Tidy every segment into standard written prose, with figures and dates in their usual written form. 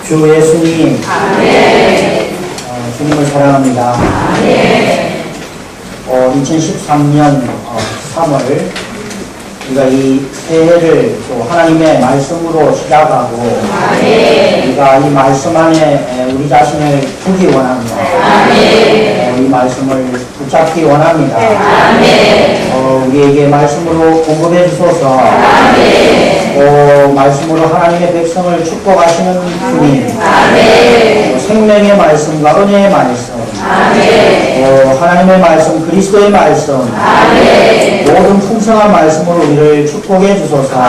주 예수님, 아멘. 주님을 사랑합니다. 아멘. 2013년 3월 우리가 이 새해를 또 하나님의 말씀으로 시작하고 우리가 이 말씀 안에 우리 자신을 두기 원합니다. 이 말씀을 붙잡기 원합니다. 우리에게 말씀으로 공급해 주소서. 말씀으로 하나님의 백성을 축복하시는 주님, 생명의 말씀과 은혜의 말씀, 하나님의 말씀, 그리스도의 말씀, 모든 풍성한 말씀으로 우리를 축복해 주소서.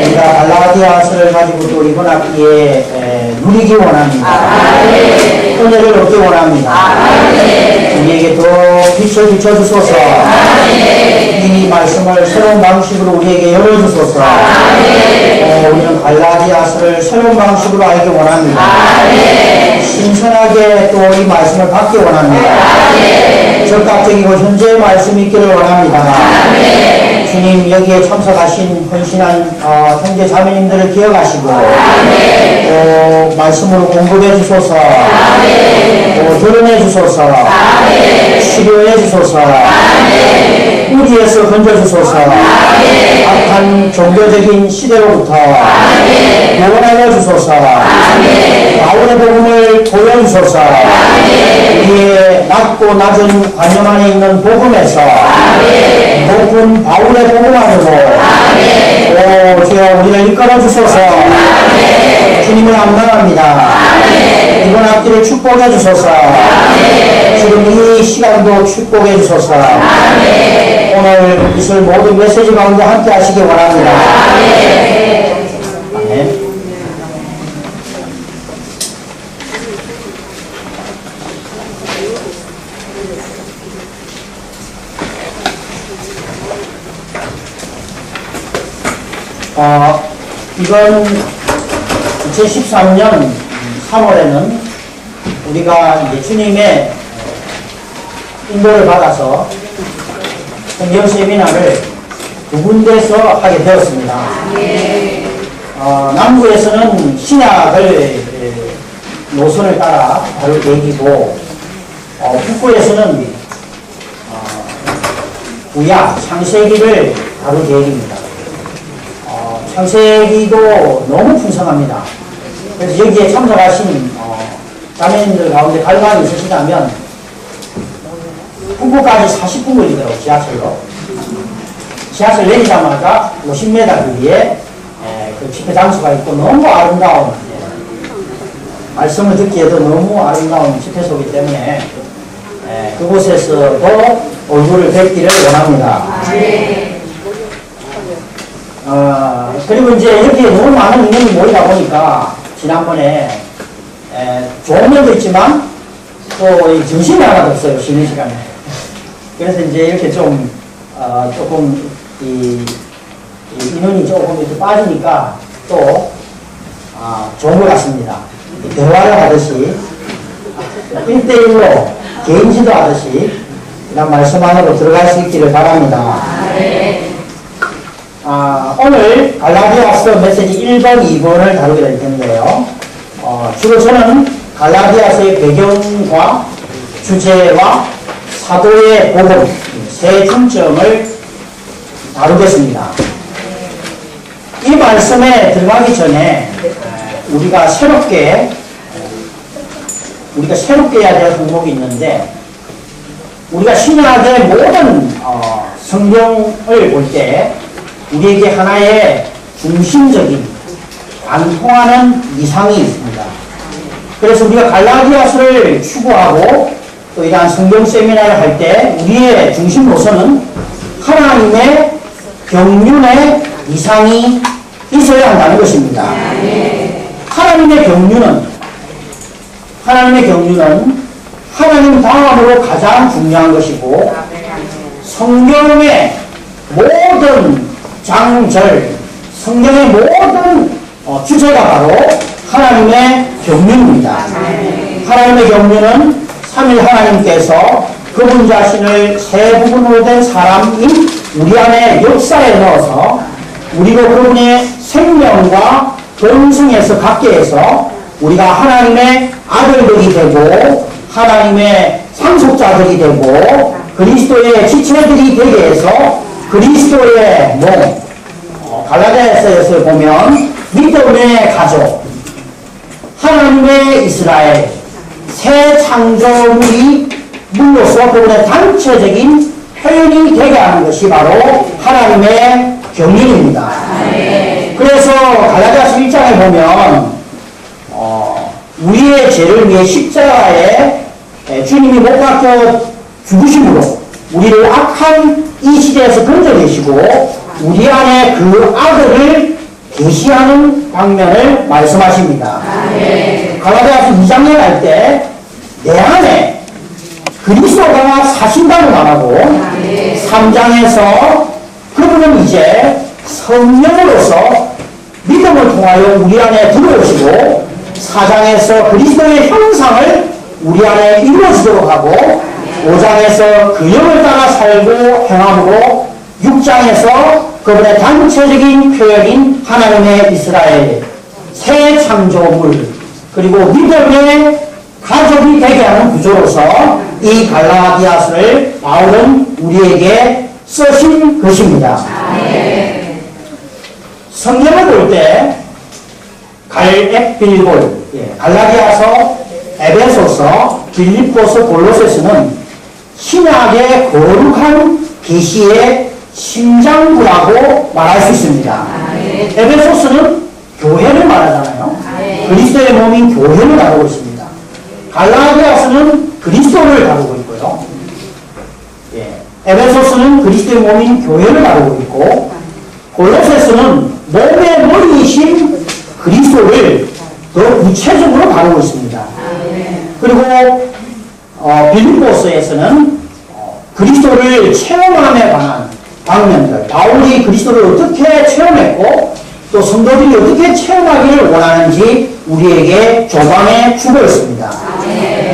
우리가 갈라디아서를 가지고 또 이번 학기에 누리기 원합니다. 은혜를 얻기 원합니다. 우리에게 더 빛을 비춰주소서. 이 말씀을 새로운 방식으로 우리에게 열어주소서. 우리는 갈라디아서를 새로운 방식으로 알기 원합니다. 신선하게 또 이 말씀을 받기 원합니다. 적극적이고 현재의 말씀이 있기를 원합니다. 주님, 여기에 참석하신 헌신한 형제 자매님들을 기억하시고 말씀으로 공급해 주소서. 드러내 주소서. 치료해 주소서. 우리에서 건져 주소서. 악한 종교적인 시대로부터 구원하여 주소서. 바울의 복음을 보여주소서. 우리의 낮고 낮은 관념 안에 있는 복음에서 높은 바울의 복음 안으로 주여 우리를 이끌어 주소서. 주님을 감사합니다. 이번 학기를 축복해 주소서. 지금 이 시간도 축복해 주소서. 오늘 있을 모든 메시지 가운데 함께 하시기 원합니다. 아멘. 이번 2013년 3월에는 우리가 이제 주님의 인도를 받아서 성경 세미나를 두 군데서 하게 되었습니다. 남부에서는 신약을 노선을 따라 다룰 계획이고, 북부에서는 구약, 창세기를 다룰 계획입니다. 창세기도 너무 풍성합니다. 그래서 여기에 참석하신 자매님들 가운데 갈망이 있으시다면 북부까지 40분 걸리더라고요. 지하철로. 지하철 내리자마자 50m 거리에 그 집회 장소가 있고 너무 아름다운, 말씀을 듣기에도 너무 아름다운 집회소이기 때문에 그곳에서도 얼굴을 뵙기를 원합니다. 그리고 이제 여기에 너무 많은 인원이 모이다 보니까 지난번에 좋은 면도 있지만 또 정신이 하나도 없어요. 쉬는 시간에. 그래서 이제 이렇게 좀 조금 인원이 조금 이렇게 빠지니까 또 좋은 것 같습니다. 대화를 하듯이 1대1로 개인 지도하듯이 그냥 말씀 안으로 들어갈 수 있기를 바랍니다. 오늘 갈라디아서 메시지 1번, 2번을 다루게 될 텐데요. 주로 저는 갈라디아서의 배경과 주제와 사도의 복음 세 중점을 다루겠습니다. 이 말씀에 들어가기 전에 우리가 새롭게 해야 될 항목이 있는데, 우리가 신약의 모든 성경을 볼 때 우리에게 하나의 중심적인 안 통하는 이상이 있습니다. 그래서 우리가 갈라디아서를 추구하고 또 이러한 성경 세미나를 할 때 우리의 중심 노선은 하나님의 경륜의 이상이 있어야 한다는 것입니다. 하나님의 경륜은 하나님 다음으로 가장 중요한 것이고, 성경의 모든 장절, 성경의 모든 주제가 바로 하나님의 경륜입니다. 하나님의 경륜은 삼위 하나님께서 그분 자신을 세 부분으로 된 사람인 우리 안에 역사에 넣어서 우리로 그분의 생명과 본성에서 갖게 해서 우리가 하나님의 아들들이 되고 하나님의 상속자들이 되고 그리스도의 지체들이 되게 해서 그리스도의 몸, 갈라디아서에서 보면 믿음의 가족, 하나님의 이스라엘, 새 창조물이 물로서 그분의 단체적인 표현이 되게 하는 것이 바로 하나님의 경륜입니다. 그래서 갈라디아서 1장에 보면 우리의 죄를 위해 십자가에 주님이 못 박혀 죽으심으로 우리를 악한 이 시대에서 건져내시고 우리 안에 그 아들을 계시하는 방면을 말씀하십니다. 갈라디아서 2장에 갈 때 내 안에 그리스도가 사신다고 말하고 3장에서 그분은 이제 성령으로서 믿음을 통하여 우리 안에 들어오시고 4장에서 그리스도의 형상을 우리 안에 이루어지도록 하고 5장에서 그 영을 따라 살고 행함으로 6장에서 그분의 단체적인 표현인 하나님의 이스라엘, 새 창조물, 그리고 믿음의 가족이 되게 하는 구조로서 이 갈라디아서를 바울은 우리에게 쓰신 것입니다. 성경을 볼 때 갈에필골, 갈라디아서, 에베소서, 빌립보서, 골로새서는 신약의 거룩한 계시의 심장부라고 말할 수 있습니다. 에베소서는 교회를 말하잖아요. 그리스도의 몸인 교회를 다루고 있습니다. 갈라디아서는 그리스도를 다루고 있고요. 에베소서는 그리스도의 몸인 교회를 다루고 있고 골로새서는 몸의 머리이신 그리스도를 더 구체적으로 다루고 있습니다. 그리고 빌립보서에서는 그리스도를 체험함에 관한 방면들, 바울이 그리스도를 어떻게 체험했고 또 성도들이 어떻게 체험하기를 원하는지 우리에게 조망해 주고 있습니다.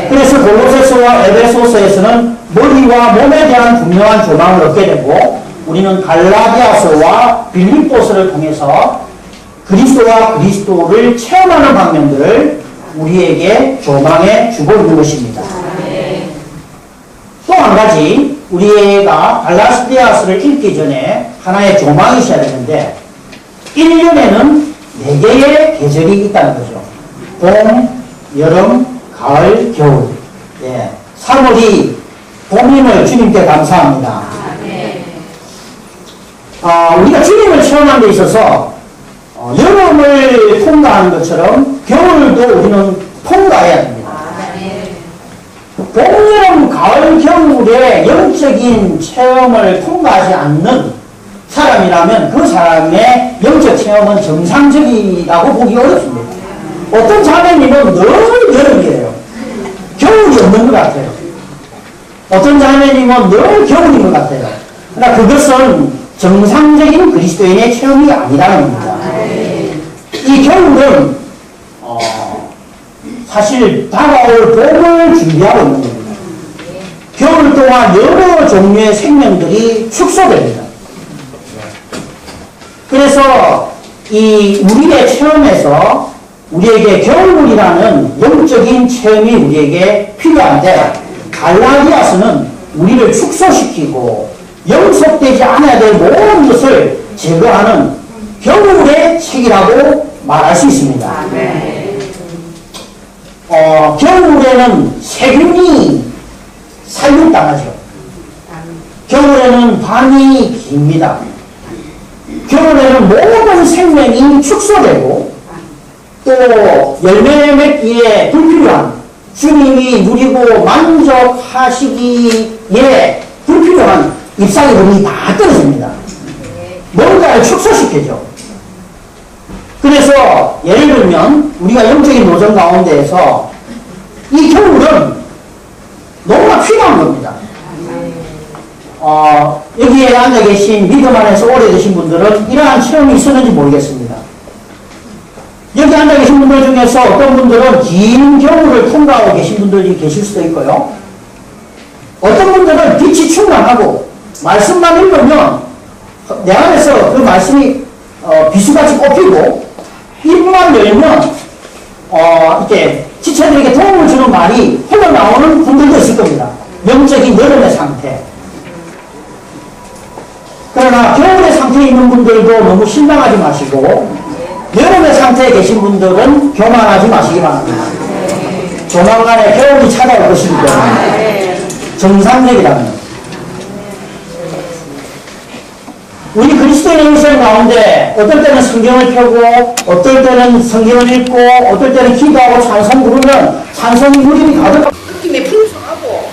그래서 골로새서와 에베소서에서는 머리와 몸에 대한 분명한 조망을 얻게 되고 우리는 갈라디아서와 빌립보서를 통해서 그리스도와 그리스도를 체험하는 방면들을 우리에게 조망해 주고 있는 것입니다. 또 한 가지 우리가 갈라디아서를 읽기 전에 하나의 조망이 있어야 되는데 1년에는 4개의 계절이 있다는 거죠. 봄, 여름, 가을, 겨울. 3월이 봄임을 주님께 감사합니다. 우리가 주님을 체험하는 데 있어서 여름을 통과하는 것처럼 겨울도 우리는 통과해야 됩니다. 봄, 여름, 가을, 겨울의 영적인 체험을 통과하지 않는 사람이라면 그 사람의 영적 체험은 정상적이라고 보기 어렵습니다. 어떤 자매님은 늘 여름이에요. 겨울이 없는 것 같아요. 어떤 자매님은 늘 겨울인 것 같아요. 그러나 그것은 정상적인 그리스도인의 체험이 아니라는 겁니다. 이 겨울은 사실 다가올 봄을 준비하고 있는 겁니다. 겨울 동안 여러 종류의 생명들이 축소됩니다. 그래서 이 우리의 체험에서 우리에게 겨울이라는 영적인 체험이 우리에게 필요한데 갈라디아서는 우리를 축소시키고 영속되지 않아야 될 모든 것을 제거하는 겨울의 책이라고 말할 수 있습니다. 겨울에는 세균이 살균당하죠. 겨울에는 밤이 깁니다. 겨울에는 모든 생명이 축소되고 또 열매 맺기에 불필요한 주님이 누리고 만족하시기에 불필요한 잎사귀 들이 다 떨어집니다. 뭔가를 축소시켜줘. 그래서 예를 들면 우리가 영적인 노정 가운데에서 이 겨울은 너무나 필요한 겁니다. 여기에 앉아 계신 믿음 안에서 오래되신 분들은 이러한 체험이 있었는지 모르겠습니다. 여기 앉아 계신 분들 중에서 어떤 분들은 긴 겨울을 통과하고 계신 분들이 계실 수도 있고요. 어떤 분들은 빛이 충만하고 말씀만 읽으면 내 안에서 그 말씀이 비수같이 꼽히고 입만 열면 함께 지체들에게 도움을 주는 말이 흘러나오는 분들도 있을 겁니다. 영적인 여름의 상태. 그러나 겨울의 상태에 있는 분들도 너무 실망하지 마시고 여름의 상태에 계신 분들은 교만하지 마시기 바랍니다. 조만간에 겨울이 찾아올 것이기 때문에 정상적이라면 우리 그리스도인의 인생 가운데 어떨 때는 성경을 펴고 어떨 때는 성경을 읽고 어떨 때는 기도하고 찬송 부르면 찬송 무림이 가득하고 느낌이 풍성하고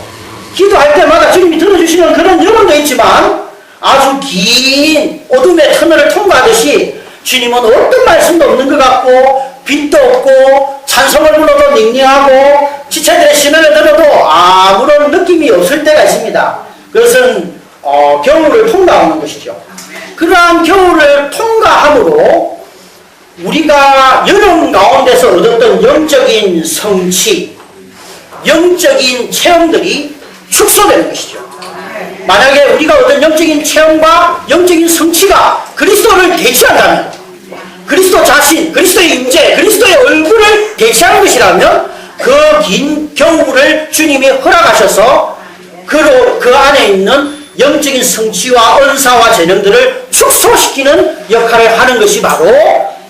기도할 때마다 주님이 들어주시는 그런 여론도 있지만 아주 긴 어둠의 터널을 통과하듯이 주님은 어떤 말씀도 없는 것 같고 빛도 없고 찬송을 불러도 닝닝하고 지체들의 신음을 들어도 아무런 느낌이 없을 때가 있습니다. 그것은 겨울을 통과하는 것이죠. 그러한 겨울을 통과함으로 우리가 여름 가운데서 얻었던 영적인 성취, 영적인 체험들이 축소되는 것이죠. 만약에 우리가 얻은 영적인 체험과 영적인 성취가 그리스도를 대체한다면, 그리스도 자신, 그리스도의 임재, 그리스도의 얼굴을 대체하는 것이라면 그 긴 겨울을 주님이 허락하셔서 그 안에 있는 영적인 성취와 은사와 재능들을 축소시키는 역할을 하는 것이 바로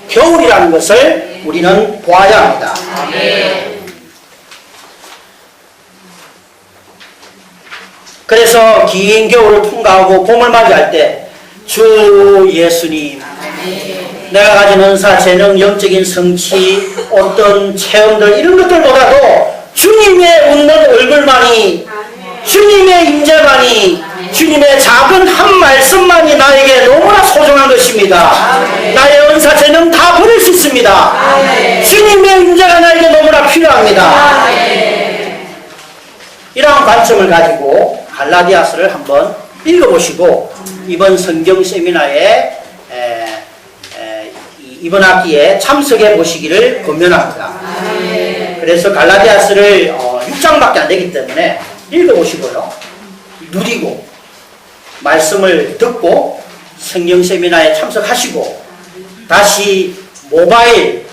겨울이라는 것을 우리는 보아야 합니다. 그래서 긴 겨울을 통과하고 봄을 맞이할 때 주 예수님, 내가 가진 은사, 재능, 영적인 성취, 어떤 체험들 이런 것들보다도 주님의 웃는 얼굴만이, 주님의 임재만이, 주님의 작은 한 말씀만이 나에게 너무나 소중한 것입니다. 나의 은사, 재능 다 버릴 수 있습니다. 주님의 임재가 나에게 너무나 필요합니다. 이러한 관점을 가지고 갈라디아서를 한번 읽어보시고 이번 성경 세미나에 이번 학기에 참석해 보시기를 권면합니다. 그래서 갈라디아서를 6장밖에 안 되기 때문에 읽어보시고요. 누리고 말씀을 듣고 성경 세미나에 참석하시고 다시 모바일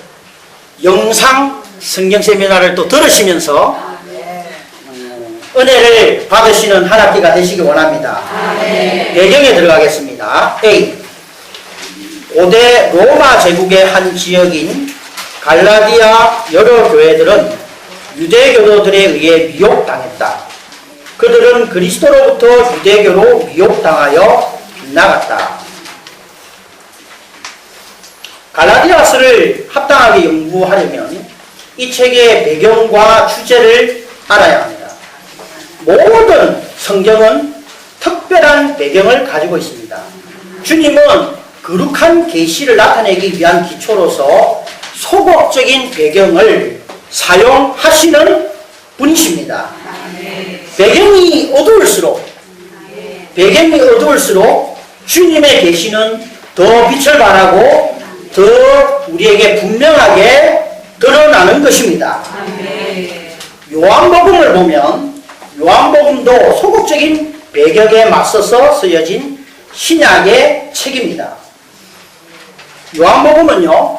영상 성경 세미나를 또 들으시면서 은혜를 받으시는 한 학기가 되시기 원합니다. 배경에 들어가겠습니다. A. 고대 로마 제국의 한 지역인 갈라디아 여러 교회들은 유대교도들에 의해 미혹당했다. 그들은 그리스도로부터 유대교로 미혹당하여 빗나갔다. 갈라디아서를 합당하게 연구하려면 이 책의 배경과 주제를 알아야 합니다. 모든 성경은 특별한 배경을 가지고 있습니다. 주님은 거룩한 계시를 나타내기 위한 기초로서 소극적인 배경을 사용하시는 분이십니다. 배경이 어두울수록 주님의 계시는 더 빛을 발하고 더 우리에게 분명하게 드러나는 것입니다. 요한복음을 보면 요한복음도 소극적인 배경에 맞서서 쓰여진 신약의 책입니다. 요한복음은요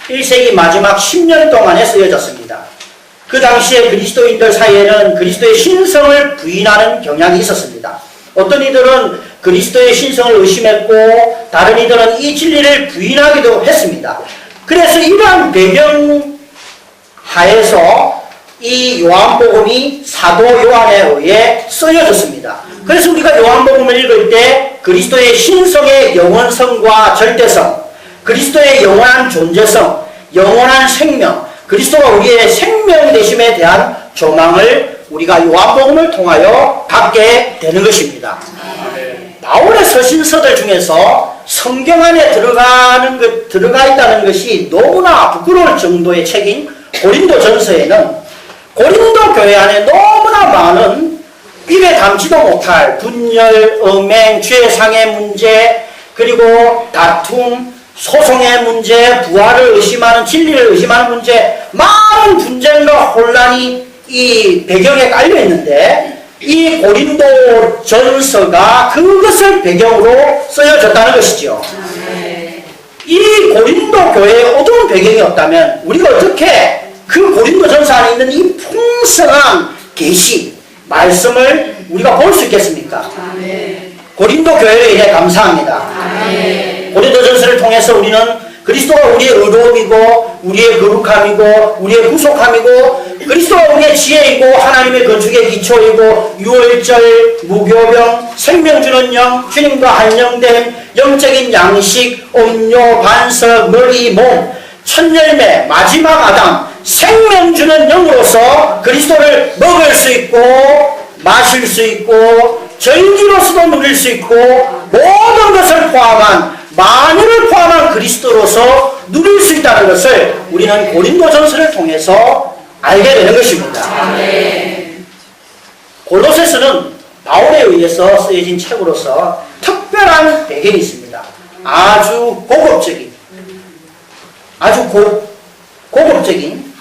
1세기 마지막 10년 동안에 쓰여졌습니다. 그 당시에 그리스도인들 사이에는 그리스도의 신성을 부인하는 경향이 있었습니다. 어떤 이들은 그리스도의 신성을 의심했고 다른 이들은 이 진리를 부인하기도 했습니다. 그래서 이러한 배경 하에서 이 요한복음이 사도 요한에 의해 쓰여졌습니다. 그래서 우리가 요한복음을 읽을 때 그리스도의 신성의 영원성과 절대성, 그리스도의 영원한 존재성, 영원한 생명, 그리스도가 우리의 생명 되심에 대한 조망을 우리가 요한복음을 통하여 갖게 되는 것입니다. 바울의 서신서들 중에서 성경 안에 들어가 있다는 것이 너무나 부끄러울 정도의 책인 고린도전서에는 고린도 교회 안에 너무나 많은 입에 담지도 못할 분열, 음행, 죄상의 문제, 그리고 다툼, 소송의 문제, 부활을 의심하는, 진리를 의심하는 문제, 많은 분쟁과 혼란이 이 배경에 깔려 있는데 이 고린도 전서가 그것을 배경으로 쓰여졌다는 것이죠. 이 고린도 교회에 어두운 배경이 없다면 우리가 어떻게 그 고린도전서 안에 있는 이 풍성한 계시 말씀을 우리가 볼 수 있겠습니까? 고린도 교회에 대해 감사합니다. 고린도전서를 통해서 우리는 그리스도가 우리의 의로움이고 우리의 거룩함이고 우리의 구속함이고 그리스도가 우리의 지혜이고 하나님의 건축의 기초이고 유월절, 무교병, 생명 주는 영, 주님과 한영됨, 영적인 양식, 음료, 반석, 머리, 몸, 첫 열매, 마지막 아담, 생명 주는 영으로서 그리스도를 먹을 수 있고 마실 수 있고 전기로서도 누릴 수 있고 모든 것을 포함한 만유를 포함한 그리스도로서 누릴 수 있다는 것을 우리는 고린도전서를 통해서 알게 되는 것입니다. 골로새서는 바울에 의해서 쓰여진 책으로서 특별한 배경이 있습니다. 아주 고급적인 고급적인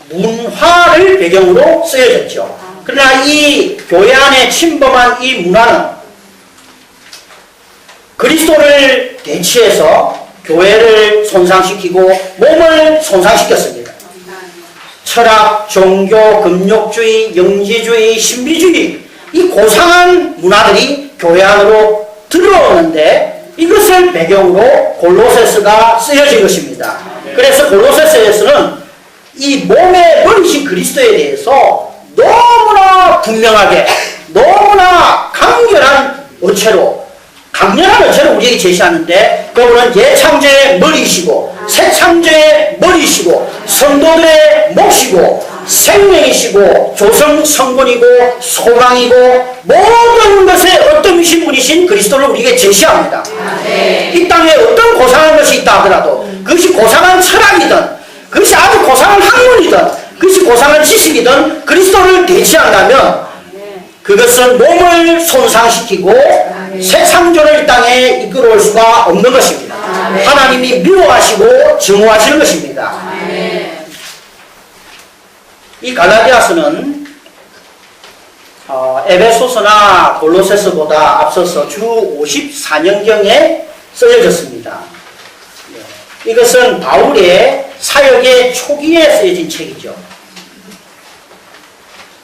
문화를 배경으로 쓰여졌죠. 그러나 이 교회 안에 침범한 이 문화는 그리스도를 대치해서 교회를 손상시키고 몸을 손상시켰습니다. 철학, 종교, 금욕주의, 영지주의, 신비주의 이 고상한 문화들이 교회 안으로 들어오는데 이것을 배경으로 골로새서가 쓰여진 것입니다. 그래서 골로새서에서는 이 몸에 머리신 그리스도에 대해서 너무나 분명하게 너무나 강렬한 어체로 우리에게 제시하는데 그분은 예창조의 머리이시고 새창조의 머리이시고 성도들의 몫이고 생명이시고 조성 성분이고 소망이고 모든 것의 어떠이신 분이신 그리스도를 우리에게 제시합니다. 이 땅에 어떤 고상한 것이 있다 하더라도 그것이 고상한 철학이든 그것이 아주 고상한 학문이든 그것이 고상한 지식이든 그리스도를 대체한다면 그것은 몸을 손상시키고 새 창조를 이 땅에 이끌어올 수가 없는 것입니다. 하나님이 미워하시고 증오하시는 것입니다. 이 갈라디아서는 에베소서나 골로새서보다 앞서서 주 54년경에 쓰여졌습니다. 이것은 바울의 사역의 초기에 쓰여진 책이죠.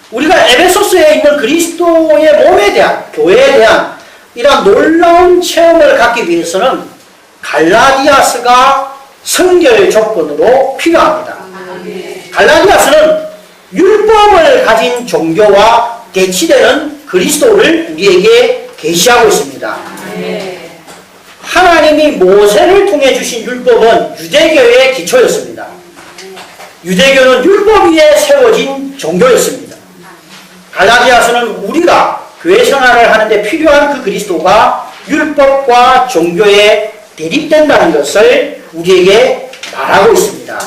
우리가 에베소서에 있는 그리스도의 몸에 대한, 교회에 대한 이러한 놀라운 체험을 갖기 위해서는 갈라디아서가 선결 조건으로 필요합니다. 갈라디아서는 율법을 가진 종교와 대치되는 그리스도를 우리에게 계시하고 있습니다. 하나님이 모세를 통해 주신 율법은 유대교의 기초였습니다. 유대교는 율법 위에 세워진 종교였습니다. 갈라디아서는 우리가 교회 생활을 하는데 필요한 그 그리스도가 율법과 종교에 대립된다는 것을 우리에게 말하고 있습니다.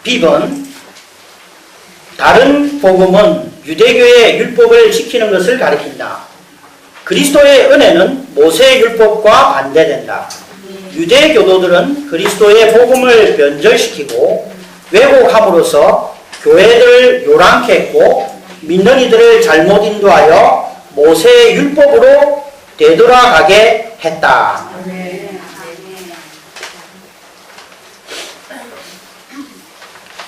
비번 다른 복음은 유대교의 율법을 지키는 것을 가리킨다. 그리스도의 은혜는 모세의 율법과 반대된다. 유대교도들은 그리스도의 복음을 변절시키고 왜곡함으로써 교회들을 요란케 했고 믿는 이들을 잘못 인도하여 모세의 율법으로 되돌아가게 했다.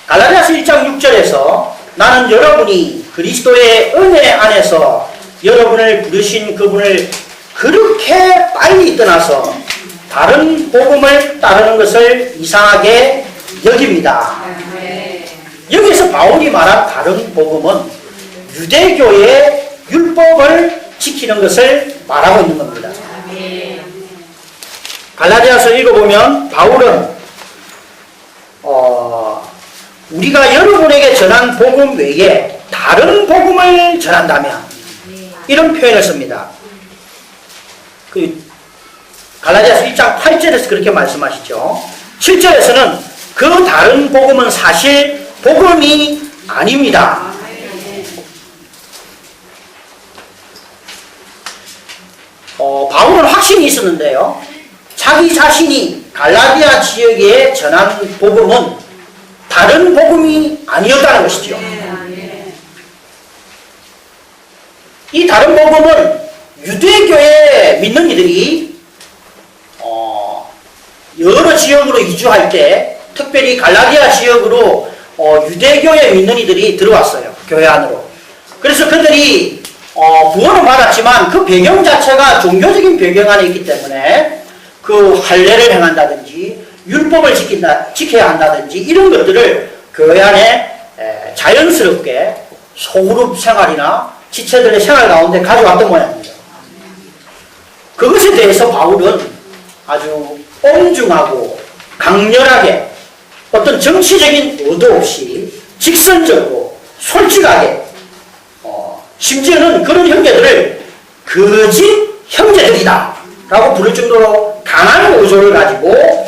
갈라디아서 1장 6절에서 나는 여러분이 그리스도의 은혜 안에서 여러분을 부르신 그분을 그렇게 빨리 떠나서 다른 복음을 따르는 것을 이상하게 여깁니다. 여기서 바울이 말한 다른 복음은 유대교의 율법을 지키는 것을 말하고 있는 겁니다. 갈라디아서 읽어보면 바울은 우리가 여러분에게 전한 복음 외에 다른 복음을 전한다면 이런 표현을 씁니다. 갈라디아서 1장 8절에서 그렇게 말씀하시죠. 7절에서는 그 다른 복음은 사실 복음이 아닙니다. 바울은 확신이 있었는데요. 자기 자신이 갈라디아 지역에 전한 복음은 다른 복음이 아니었다는 것이죠. 이 다른 복음은 유대교의 믿는 이들이 여러 지역으로 이주할 때 특별히 갈라디아 지역으로 유대교에 믿는 이들이 들어왔어요. 교회 안으로. 그래서 그들이 구원을 받았지만 그 배경 자체가 종교적인 배경 안에 있기 때문에 그 할례를 행한다든지 율법을 지켜야 한다든지 이런 것들을 교회 안에 자연스럽게 소그룹 생활이나 지체들의 생활 가운데 가져왔던 모양입니다. 그것에 대해서 바울은 아주 엄중하고 강렬하게 어떤 정치적인 의도 없이 직선적으로 솔직하게 심지어는 그런 형제들을 거짓 형제들이다 라고 부를 정도로 강한 구조를 가지고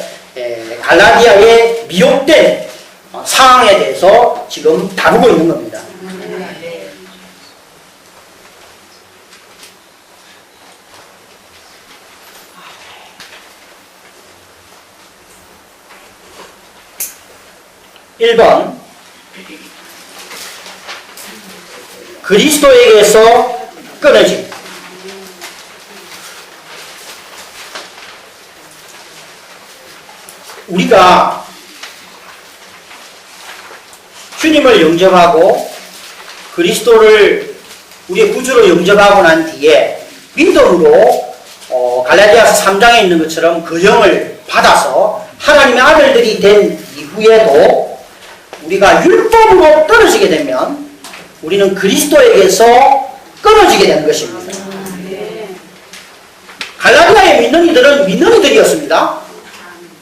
갈라디아의 미혹된 상황에 대해서 지금 다루고 있는 겁니다. 1번 그리스도에게서 끊어짐. 우리가 주님을 영접하고 그리스도를 우리의 구주로 영접하고 난 뒤에 믿음으로 갈라디아서 3장에 있는 것처럼 그 영을 받아서 하나님의 아들들이 된 이후에도 우리가 율법으로 떨어지게 되면 우리는 그리스도에게서 끊어지게 되는 것입니다. 갈라디아에 믿는 이들은 믿는 이들이었습니다.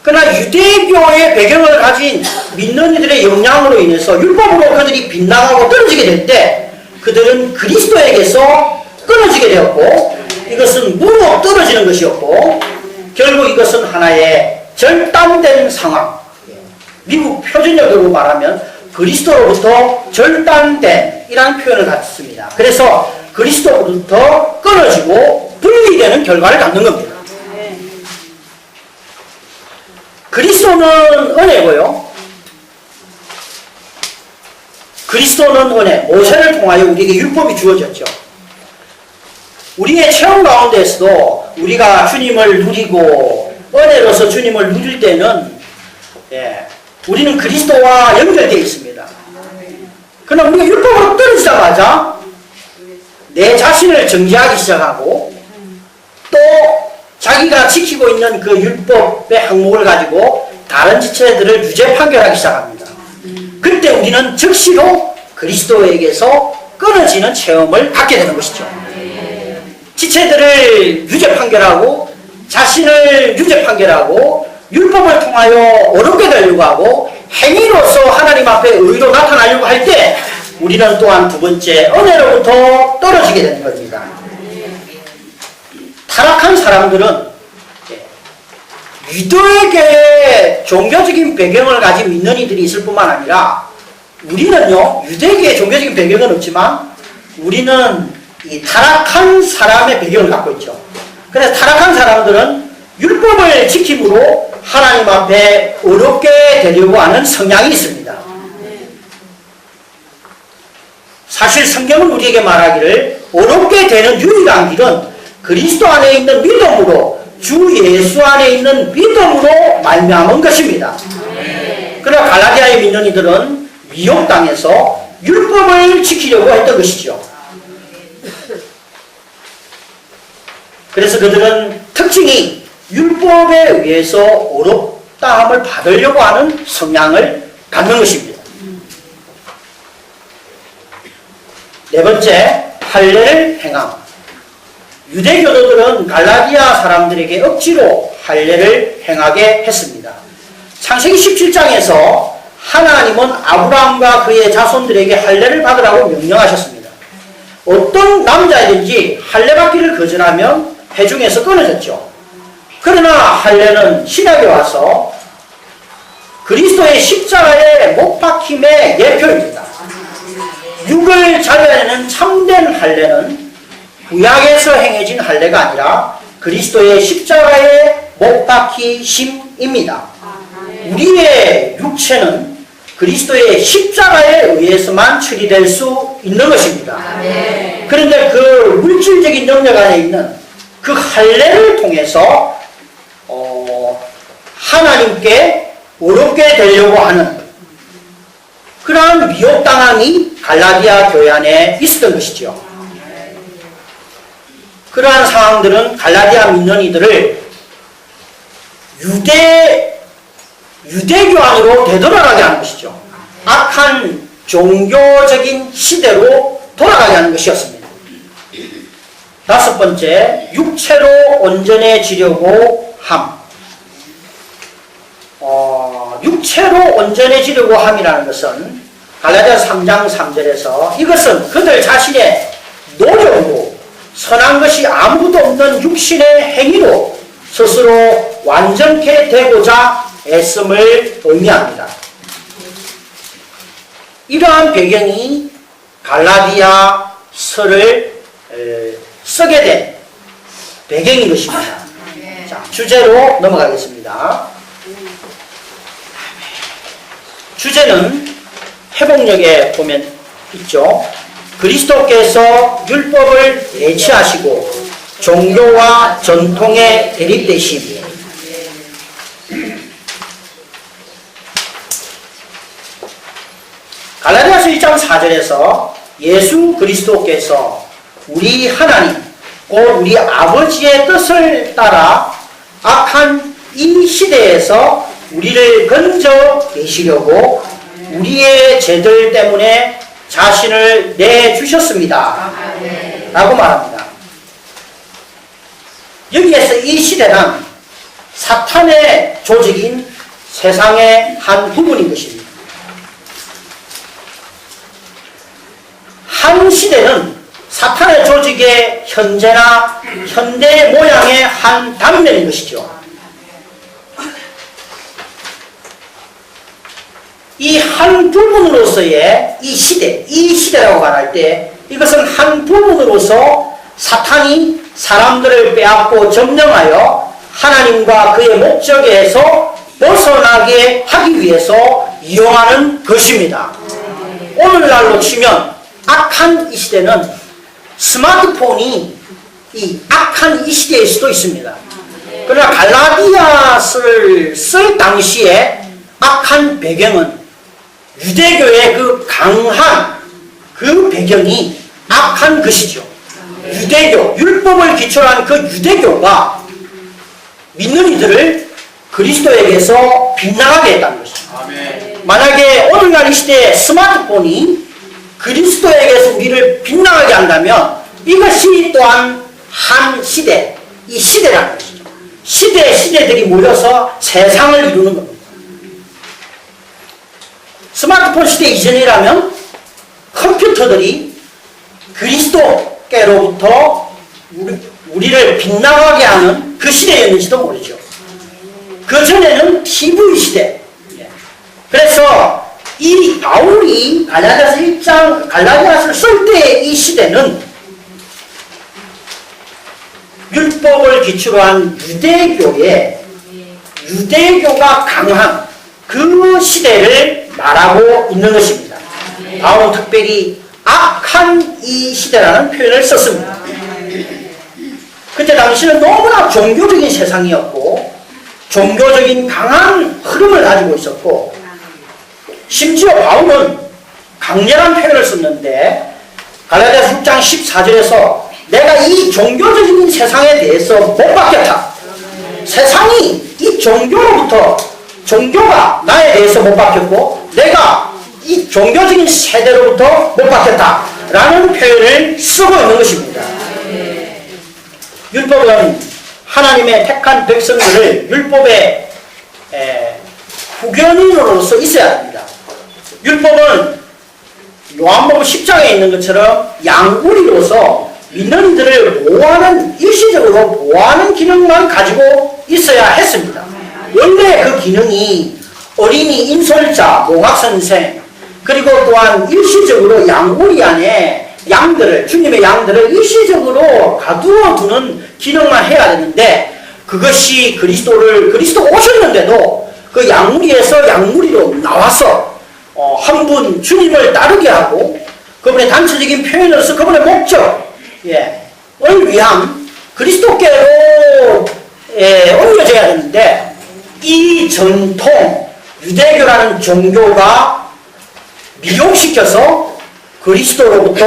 그러나 유대교의 배경을 가진 믿는 이들의 영향으로 인해서 율법으로 그들이 빗나가고 떨어지게 될 때 그들은 그리스도에게서 끊어지게 되었고 이것은 무너 떨어지는 것이었고 결국 이것은 하나의 절단된 상황, 미국 표준역으로 말하면 그리스도로부터 절단된 이라는 표현을 갖습니다. 그래서 그리스도로부터 끊어지고 분리되는 결과를 갖는 겁니다. 그리스도는 은혜고요. 그리스도는 은혜, 모세를 통하여 우리에게 율법이 주어졌죠. 우리의 체험 가운데서도 우리가 주님을 누리고 은혜로서 주님을 누릴 때는 우리는 그리스도와 연결되어 있습니다. 그러나 우리가 율법으로 떨어지자마자 내 자신을 정죄하기 시작하고 또 자기가 지키고 있는 그 율법의 항목을 가지고 다른 지체들을 유죄 판결하기 시작합니다. 그때 우리는 즉시로 그리스도에게서 끊어지는 체험을 갖게 되는 것이죠. 지체들을 유죄 판결하고 자신을 유죄 판결하고 율법을 통하여 어렵게 되려고 하고 행위로서 하나님 앞에 의로 나타나려고 할 때 우리는 또한 두 번째 은혜로부터 떨어지게 되는 겁니다. 타락한 사람들은 유대교의 종교적인 배경을 가진 믿는 이들이 있을 뿐만 아니라 우리는요, 유대교의 종교적인 배경은 없지만 우리는 이 타락한 사람의 배경을 갖고 있죠. 그래서 타락한 사람들은 율법을 지킴으로 하나님 앞에 어렵게 되려고 하는 성향이 있습니다. 사실 성경은 우리에게 말하기를 어렵게 되는 유일한 길은 그리스도 안에 있는 믿음으로 주 예수 안에 있는 믿음으로 말미암은 것입니다. 그러나 갈라디아에 믿는 이들은 미혹당해서 율법을 지키려고 했던 것이죠. 그래서 그들은 특징이 율법에 의해서 어렵다함을 받으려고 하는 성향을 갖는 것입니다. 네 번째, 할례를 행함. 유대교도들은 갈라디아 사람들에게 억지로 할례를 행하게 했습니다. 창세기 17장에서 하나님은 아브라함과 그의 자손들에게 할례를 받으라고 명령하셨습니다. 어떤 남자이든지 할례 받기를 거절하면 회중에서 끊어졌죠. 그러나 할례는 신약에 와서 그리스도의 십자가의 못 박힘의 예표입니다. 육을 잘라내는 참된 할례는 구약에서 행해진 할례가 아니라 그리스도의 십자가의 못 박히심입니다. 우리의 육체는 그리스도의 십자가에 의해서만 처리될 수 있는 것입니다. 그런데 그 물질적인 영역 안에 있는 그 할례를 통해서 하나님 하나님께 어렵게 되려고 하는 그러한 미혹당함이 갈라디아 교회 안에 있었던 것이죠. 그러한 상황들은 갈라디아 민원이들을 유대교 안으로 되돌아가게 하는 것이죠. 악한 종교적인 시대로 돌아가게 하는 것이었습니다. 다섯 번째, 육체로 온전해지려고 함. 육체로 온전해지려고 함이라는 것은 갈라디아 3장 3절에서 이것은 그들 자신의 노력으로 선한 것이 아무것도 없는 육신의 행위로 스스로 완전케 되고자 애씀을 의미합니다. 이러한 배경이 갈라디아서를 쓰게 된 배경인 것입니다. 자, 주제로 넘어가겠습니다. 주제는 회복력에 보면 있죠. 그리스도께서 율법을 대체하시고 종교와 전통에 대립되심. 갈라디아서 1장 4절에서 예수 그리스도께서 우리 하나님, 곧 우리 아버지의 뜻을 따라 악한 이 시대에서 우리를 건져 계시려고 우리의 죄들 때문에 자신을 내주셨습니다. 라고 말합니다. 여기에서 이 시대란 사탄의 조직인 세상의 한 부분인 것입니다. 한 시대는 사탄의 조직의 현재나 현대 모양의 한 단면인 것이죠. 이 한 부분으로서의 이 시대라고 말할 때 이것은 한 부분으로서 사탄이 사람들을 빼앗고 점령하여 하나님과 그의 목적에서 벗어나게 하기 위해서 이용하는 것입니다. 오늘날로 치면 악한 이 시대는 스마트폰이 이 악한 이 시대일 수도 있습니다. 그러나 갈라디아서를 쓸 당시에 악한 배경은 유대교의 그 강한 그 배경이 악한 것이죠. 유대교, 율법을 기초로 한 그 유대교가 믿는 이들을 그리스도에게서 빗나가게 했다는 것이죠. 만약에 오늘날 이 시대에 스마트폰이 그리스도에게서 우리를 빗나가게 한다면 이것이 또한 한 시대, 이 시대라는 것이죠. 시대들이 모여서 세상을 이루는 겁니다. 스마트폰 시대 이전이라면 컴퓨터들이 그리스도께로부터 우리를 빗나가게 하는 그 시대였는지도 모르죠. 그 전에는 TV 시대. 그래서 이 바울이 갈라디아서 1장 갈라디아서를 쓸 때의 이 시대는 율법을 기초로 한 유대교가 강한 그 시대를 말하고 있는 것입니다. 바울은 특별히 악한 이 시대라는 표현을 썼습니다. 그때 당시는 너무나 종교적인 세상이었고 종교적인 강한 흐름을 가지고 있었고 심지어 바울은 강렬한 표현을 썼는데 갈라디아서 6장 14절에서 내가 이 종교적인 세상에 대해서 못 바뀌었다. 세상이 이 종교가 나에 대해서 못 바뀌었고 내가 이 종교적인 세대로부터 못 바뀌었다 라는 표현을 쓰고 있는 것입니다. 율법은 하나님의 택한 백성들을 율법의 후견인으로서 있어야 합니다. 율법은 요한복음 10장에 있는 것처럼 양구리로서 믿는 이들을 일시적으로 보호하는 기능만 가지고 있어야 했습니다. 원래 그 기능이 어린이 인솔자, 농학선생, 그리고 또한 일시적으로 양구리 안에 주님의 양들을 일시적으로 가두어 두는 기능만 해야 되는데 그것이 그리스도 오셨는데도 그 양무리에서 양무리로 나와서 한 분 주님을 따르게 하고 그분의 단체적인 표현으로서 그분의 목적을 위한 그리스도께로 옮겨져야 되는데 이 전통, 유대교라는 종교가 미혹시켜서 그리스도로부터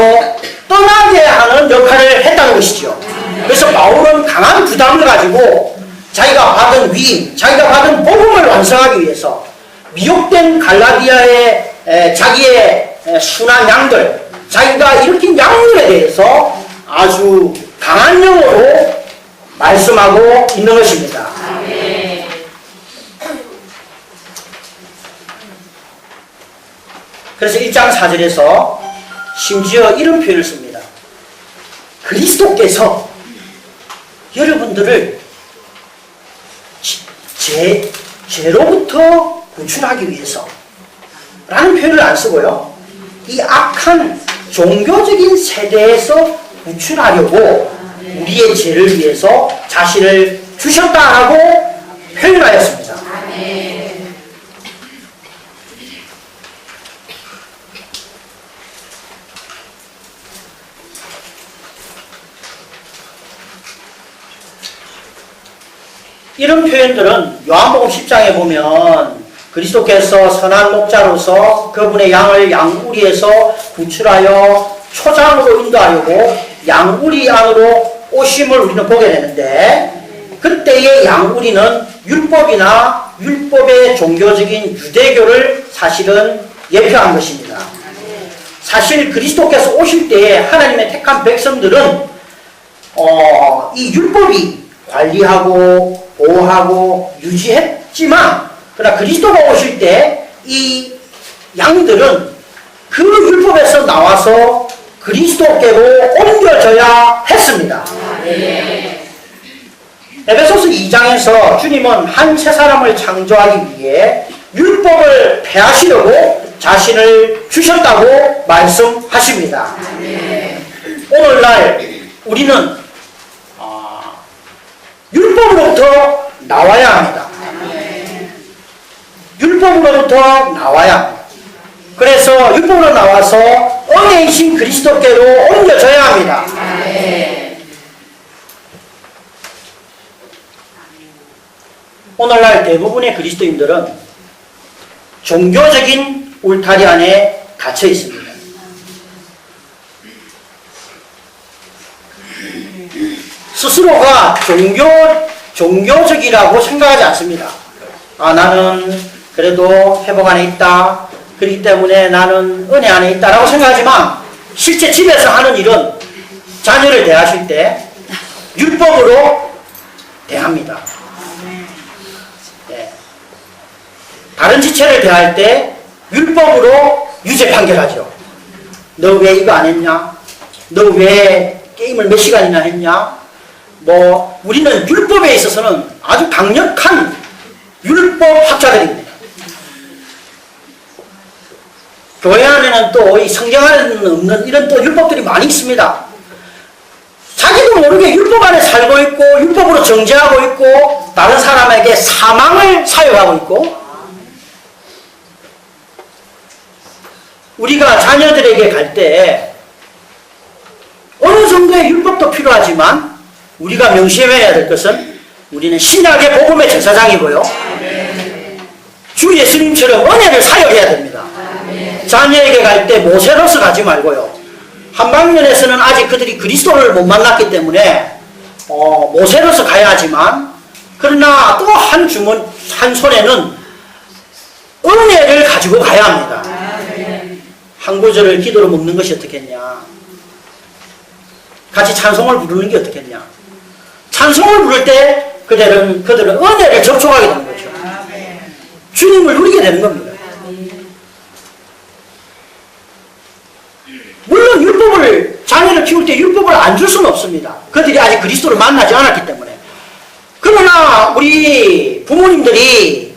떠나게 하는 역할을 했다는 것이죠. 그래서 바울은 강한 부담을 가지고 자기가 받은 위임, 자기가 받은 복음을 완성하기 위해서 미혹된 갈라디아의 자기의 순한 양들, 자기가 일으킨 양들에 대해서 아주 강한 영어로 말씀하고 있는 것입니다. 그래서 1장 4절에서 심지어 이런 표현을 씁니다. 그리스도께서 여러분들을 죄로부터 구출하기 위해서 라는 표현을 안 쓰고요. 이 악한 종교적인 세대에서 구출하려고 우리의 죄를 위해서 자신을 주셨다라고 표현하였습니다. 이런 표현들은 요한복음 10장에 보면 그리스도께서 선한 목자로서 그분의 양을 양우리에서 구출하여 초장으로 인도하려고 양우리 안으로 오심을 우리는 보게 되는데, 그때의 양우리는 율법이나 율법의 종교적인 유대교를 사실은 예표한 것입니다. 사실 그리스도께서 오실 때에 하나님의 택한 백성들은 이 율법이 관리하고 보호하고 유지했지만, 그러나 그리스도가 오실 때 이 양들은 그 율법에서 나와서 그리스도께로 옮겨져야 했습니다. 에베소서 2장에서 주님은 한 새 사람을 창조하기 위해 율법을 폐하시려고 자신을 주셨다고 말씀하십니다. 오늘날 우리는 율법으로부터 나와야 합니다. 율법으로부터 나와야 합니다. 그래서 율법으로 나와서 은혜이신 그리스도께로 옮겨져야 합니다. 오늘날 대부분의 그리스도인들은 종교적인 울타리 안에 갇혀 있습니다. 스스로가 종교적이라고 생각하지 않습니다. 나는 그래도 회복 안에 있다, 그렇기 때문에 나는 은혜 안에 있다라고 생각하지만, 실제 집에서 하는 일은 자녀를 대하실 때 율법으로 대합니다. 네. 다른 지체를 대할 때 율법으로 유죄 판결하죠. 너 왜 이거 안 했냐? 너 왜 게임을 몇 시간이나 했냐? 우리는 율법에 있어서는 아주 강력한 율법 학자들입니다. 교회 안에는 또 이 성경 안에는 없는 이런 또 율법들이 많이 있습니다. 자기도 모르게 율법 안에 살고 있고, 율법으로 정죄하고 있고, 다른 사람에게 사망을 사유하고 있고, 우리가 자녀들에게 갈 때 어느 정도의 율법도 필요하지만, 우리가 명심해야 될 것은 우리는 신약의 복음의 제사장이고요, 주 예수님처럼 은혜를 사역해야 됩니다. 자녀에게 갈 때 모세로서 가지 말고요. 한방면에서는 아직 그들이 그리스도를 못 만났기 때문에 모세로서 가야 하지만, 그러나 또 한 손에는 은혜를 가지고 가야 합니다. 한 구절을 기도로 먹는 것이 어떻겠냐? 같이 찬송을 부르는 게 어떻겠냐? 찬송을 부를 때 그들은 은혜를 접촉하게 되는 거죠. 주님을 누리게 되는 겁니다. 물론 자녀를 키울 때 율법을 안 줄 수는 없습니다. 그들이 아직 그리스도를 만나지 않았기 때문에. 그러나 우리 부모님들이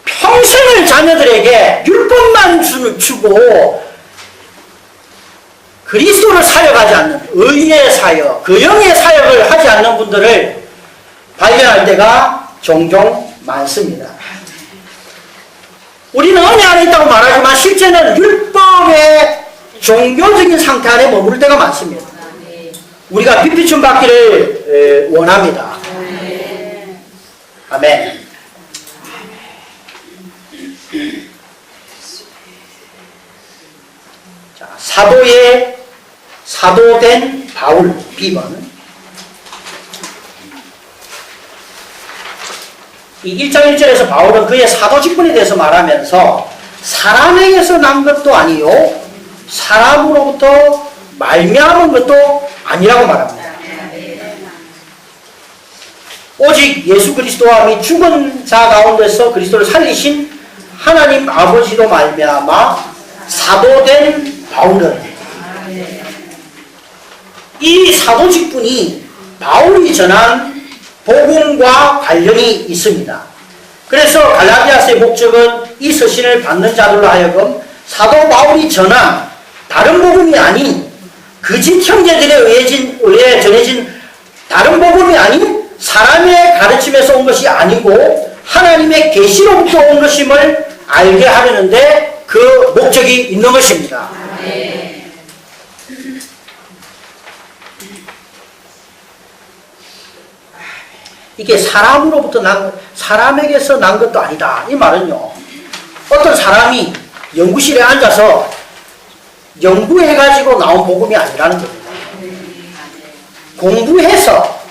평생을 자녀들에게 율법만 주고 그리스도를 사역하지 않는, 의의 사역, 그 영의 사역을 하지 않는 분들을 발견할 때가 종종 많습니다. 우리는 은혜 안에 있다고 말하지만 실제는 율법의 종교적인 상태 안에 머무를 때가 많습니다. 우리가 빛비춤 받기를 원합니다. 아멘. 사도된 바울 B번. 이 1장 1절에서 바울은 그의 사도 직분에 대해서 말하면서 사람에게서 난 것도 아니요 사람으로부터 말미암은 것도 아니라고 말합니다. 오직 예수 그리스도와 및 죽은 자 가운데서 그리스도를 살리신 하나님 아버지로 말미암아 사도된 바울은 이 사도 직분이 바울이 전한 복음과 관련이 있습니다. 그래서 갈라디아서의 목적은 이 서신을 받는 자들로 하여금 사도 바울이 전한 다른 복음이 아닌 거짓 형제들에 의해 전해진 다른 복음이 아닌 사람의 가르침에서 온 것이 아니고 하나님의 계시로부터 온 것임을 알게 하려는데 그 목적이 있는 것입니다. 이게 사람에게서 난 것도 아니다. 이 말은요, 어떤 사람이 연구실에 앉아서 연구해가지고 나온 복음이 아니라는 겁니다. 공부해서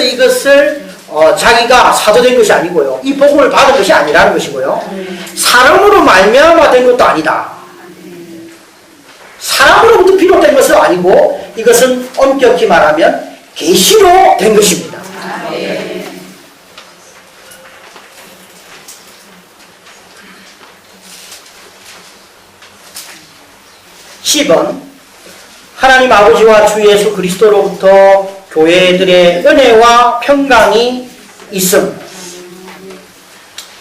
이것을 자기가 사도된 것이 아니고요. 이 복음을 받은 것이 아니라는 것이고요. 사람으로 말미암아 된 것도 아니다. 사람으로부터 비롯된 것은 아니고 이것은 엄격히 말하면 계시로 된 것입니다. 10번 하나님 아버지와 주 예수 그리스도로부터 교회들의 은혜와 평강이 있음.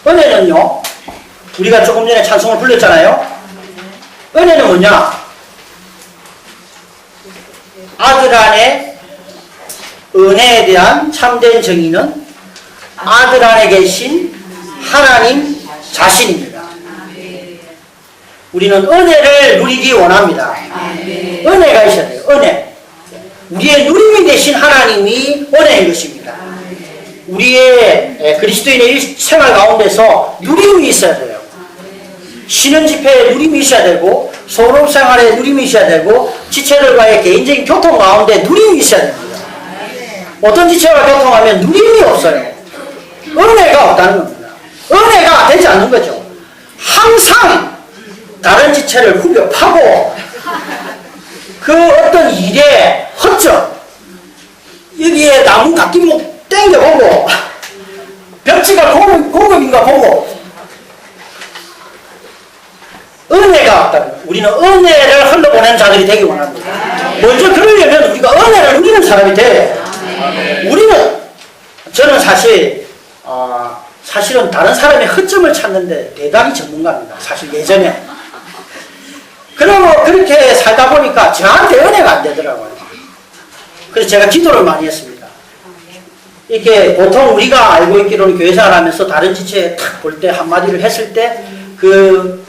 은혜는요, 우리가 조금 전에 찬송을 불렀잖아요. 은혜는 뭐냐? 아들 안에 은혜에 대한 참된 정의는 아들 안에 계신 하나님 자신입니다. 우리는 은혜를 누리기 원합니다. 은혜가 있어야 돼요. 은혜. 우리의 누림이 되신 하나님이 은혜인 것입니다. 우리의 그리스도인의 생활 가운데서 누림이 있어야 돼요. 쉬는 집회에 누림이 있어야 되고, 소그룹생활에 누림이 있어야 되고, 지체들과의 개인적인 교통 가운데 누림이 있어야 됩니다. 어떤 지체와 교통하면 누림이 없어요. 은혜가 없다는 겁니다. 은혜가 되지 않는 거죠. 항상 다른 지체를 후벼 파고 그 어떤 일의 허점, 여기에 나무 갓김목 땡겨보고 벽지가 고급인가 보고 은혜가 없다는 거예요. 우리는 은혜를 흘러보내는 자들이 되기 원합니다. 먼저 그러려면 우리가 은혜를 누리는 사람이 돼요. 저는 사실은 다른 사람의 허점을 찾는데 대단히 전문가입니다. 사실 예전에. 그러고 그렇게 살다 보니까 저한테 은혜가 안 되더라고요. 그래서 제가 기도를 많이 했습니다. 이렇게 보통 우리가 알고 있기로는 교회생활 하면서 다른 지체에 탁 볼 때 한마디를 했을 때 그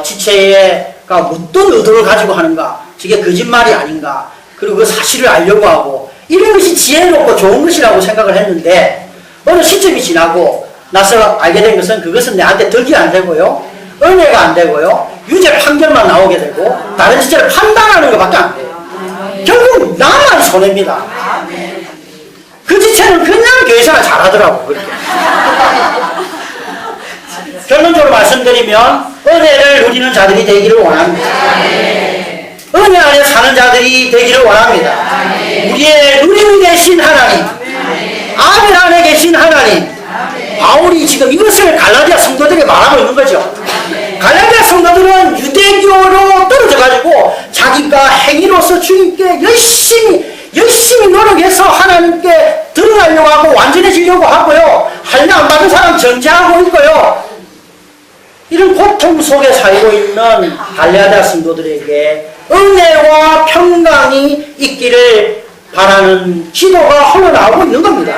지체가 어떤 의도를 가지고 하는가, 저게 거짓말이 아닌가, 그리고 그 사실을 알려고 하고 이런 것이 지혜롭고 좋은 것이라고 생각을 했는데 어느 시점이 지나고 나서 알게 된 것은 그것은 내한테 덕이 안 되고요, 은혜가 안 되고요, 유죄 판결만 나오게 되고 다른 지체를 판단하는 것밖에 안 돼요. 결국 나만 손해입니다. 그 지체는 그냥 교회생활 잘하더라고. 그렇게. 결론적으로 말씀드리면 은혜를 누리는 자들이 되기를 원합니다. 은혜 안에 사는 자들이 되기를 원합니다. 우리의 누림이 되신 하나님, 아들 안에 계신 하나님, 바울이 지금 이것을 갈라디아 성도들에게 말하고 있는 거죠. 갈라디아 성도들은 유대교로 떨어져가지고 자기가 행위로서 주님께 열심히 노력해서 하나님께 드러나려고 하고 완전해지려고 하고요, 할례 안 받은 사람 정죄하고 있고요, 이런 고통 속에 살고 있는 갈라디아 성도들에게 은혜와 평강이 있기를 바라는 기도가 흘러나오고 있는 겁니다.